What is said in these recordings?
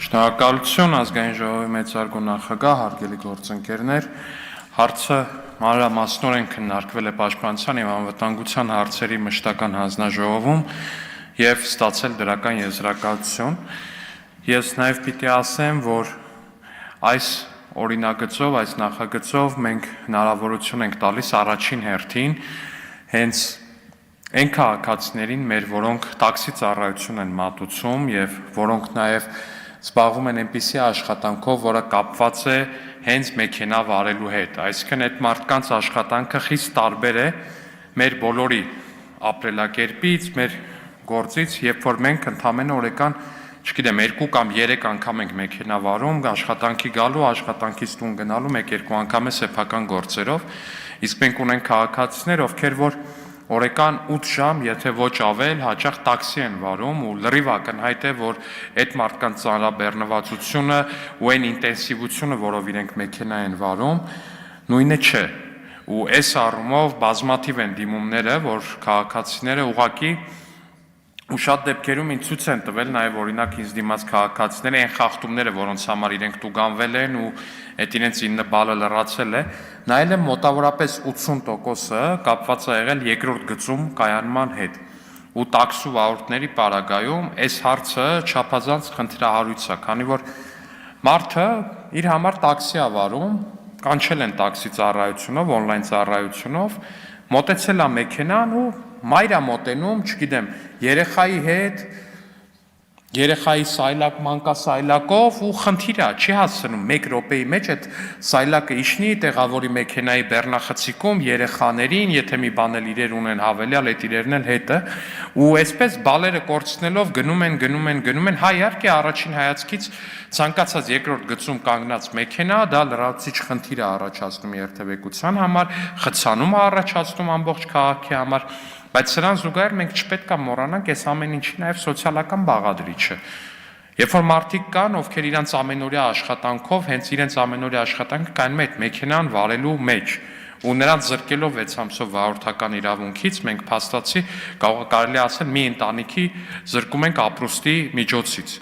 Շնորհակալություն ազգային ժողովի մեծարգո նախագահ, հարգելի գործընկերներ, հարցը մանրամասնորեն քննարկվել է Պաշտպանության և անվտանգության հարցերի մշտական հանձնաժողովում և ստացել դրական եզրակացություն։ Ես նաև պիտի ասեմ, որ այս օրինագծով, այս նախագծով մենք հնարավորություն ենք տալիս առաջին հերթին հենց այն քաղաքացիներին, որոնք տաքսի ծառայություն են մատուցում և որոնք նաև զբաղվում են այնպիսի աշխատանքով, որը կապված է հենց մեքենա վարելու հետ։ Այսինքն այդ մարդկանց աշխատանքը խիստ տարբեր է մեր բոլորի ապրելակերպից, մեր գործից, երբ որ մենք ընդամենը օրական, չգիտեմ, 2 կամ 3 անգամ ենք մեքենա վարում, աշխատանքի գալու, աշխատանքից տուն գնալու 1-2 անգամ է սեփական գործերով, իսկ մենք ունենք քաղաքացիներ, ովքեր որ օրական 8 ժամ, եթե ոչ ավել, հաճախ տաքսի են վարում ու լրիվ ակնհայտ է, որ այդ մարդկանց ծանրաբեռնվածությունը ու այն ինտենսիվությունը, որով իրենք մեքենա են վարում, նույնը չէ։ Ու այս առումով բազմաթիվ են դիմումները, որ քաղաքացիները ուղղակի ու շատ դեպքերում ինձ ցույց են տվել նաև օրինակ ինձ դիմաց քաղաքացիները այն խախտումները, որոնց համար իրենք տուգանվել են ու այդ իրենց 9 բալը լրացել է, նայել եմ մոտավորապես 80%-ը կապված է եղել երկրորդ գծում կայանման հետ։ Ու տաքսու վարորդների պարագայում այս հարցը չափազանց խնդիրահարույց է, քանի որ մարդը իր համար տաքսի է վարում, կանչել են տաքսի ծառայությունով, on-line ծառայությունով, մոտեցել է մեքենան ու մայր է մոտենում, չգիտեմ, երեխայի հետ, երեխայի սայլակ մանկասայլակով ու խնդիր է, չի հասցնում 1 րոպեի մեջ այդ սայլակը իջնի, տեղավորի մեքենայի բեռնախցիկում երեխաներին, եթե մի բան էլ իրեր ունեն հավելյալ, այդ իրերն էլ հետը, ու այսպես բալերը կորցնելով գնում են, հա իհարկե առաջին հայացքից ցանկացած երկրորդ գծում կանգնած մեքենա, դա լրացուցիչ խնդիր է առաջացնում երթևեկության համար, խցանում է առաջացնում ամբողջ քաղաքի համար, բայց սրան զուգահեռ մենք չպետք է մոռանանք այս ամեն ինչի նաև սոցիալական բաղադրիչը։ Երբ որ մարդիկ կան, ովքեր իրենց ամենօրյա աշխատանքով, հենց իրենց ամենօրյա աշխատանքը կայանում է այդ մեքենան վարելու մեջ, ու նրանց զրկելով 6 ամսով վարորդական իրավունքից, մենք փաստացի կարելի ասել մի ընտանիքի զրկում ենք ապրուստի միջոցից։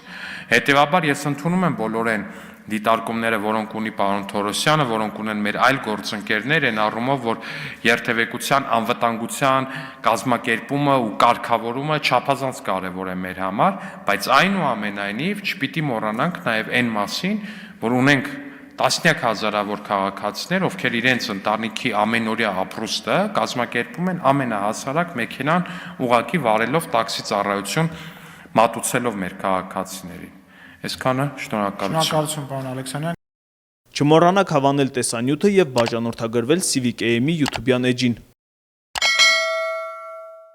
Հետևաբար ես ընդունում եմ բոլորեն դիտարկումները, որոնք ունի պարոն Թորոսյանը, որոնք ունեն մեր այլ գործընկերներ, այն առումով, որ երթևեկության անվտանգության կազմակերպումը ու կարգավորումը չափազանց կարևոր է մեր համար, բայց այնուամենայնիվ չպիտի մոռանանք նաև այն մասին, որ ունենք տասնյակ հազարավոր քաղաքացիներ, ովքեր իրենց ընտանիքի ամենօրյա ապրուստը կազմակերպում են ամենահասարակ մեքենան ուղղակի վարելով տաքսի ծառայություն մատուցելով մեր քաղաքացիներին։ Այսքանը, շնորհակալություն։ Շնորհակալություն, պարոն Ալեքսանյան։ Չմոռանաք հավանել տեսանյութը և բաժանորդագրվել Civic AM-ի YouTube-յան էջին։